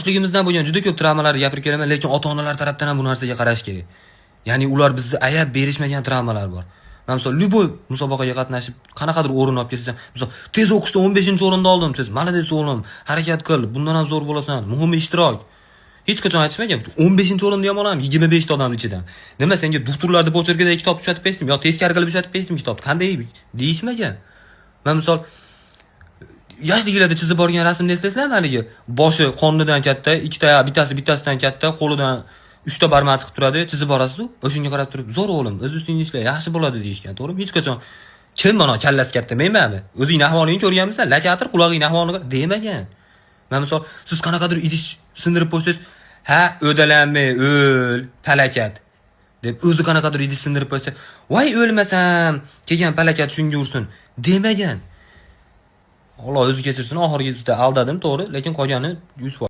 yoshligimizdan bo'lgan juda ko'p travmalarni gapirib kelaman, lekin ota-onalar tarafdan ham bu narsaga qarash kerak. Ya'ni ular bizni ayab berishmagan travmalar bor. Men misol Lyuboy musobaqaga qatnashib, qanaqadir o'rin olib kelsam, misol tez o'qishda 15-o'rinda oldim, siz malades o'g'lim, harakat qil, bundan ham zo'r bo'lasan, muhim ishtirok. Hech qachon aytishmagan. 15-o'rinda ham olaman 25 ta odam ichidan. Nima senga doktorlarning pocherkida kitob tushirib berdim yo teskari qilib tushirib berdim kitobni? Qanday deyishmagan. Men misol yoshligida chizib borgan rasmni eslasizlarmi haligi? Boshi qornidan katta, ikkita, bittasidan katta, qo'lidan 3 ta barmoq chiqib turadi, chizib borasiz-ku. O'shunga qarab turib, zo'r o'g'lim, o'z ustingni ishla, yaxshi bo'ladi deyishgan, to'g'rimi? Hech qachon kim mana kallasi katta menmanmi? O'zing ahvolingni ko'rganmisan? Lakatir qulog'ing ahvolini demagan. Men misol siz qanaqadir idish sindirib qo'ysangiz, ha, o'dalanmay, o'l, palakat deb o'zi qanaqadir idish sindirib qo'ysa, "Voy o'lmasam, kelgan palakat shunga ursin" demagan. Alloh o'zi kechirsin, oxirgi juda aldadim, to'g'ri, lekin qolgani 100%.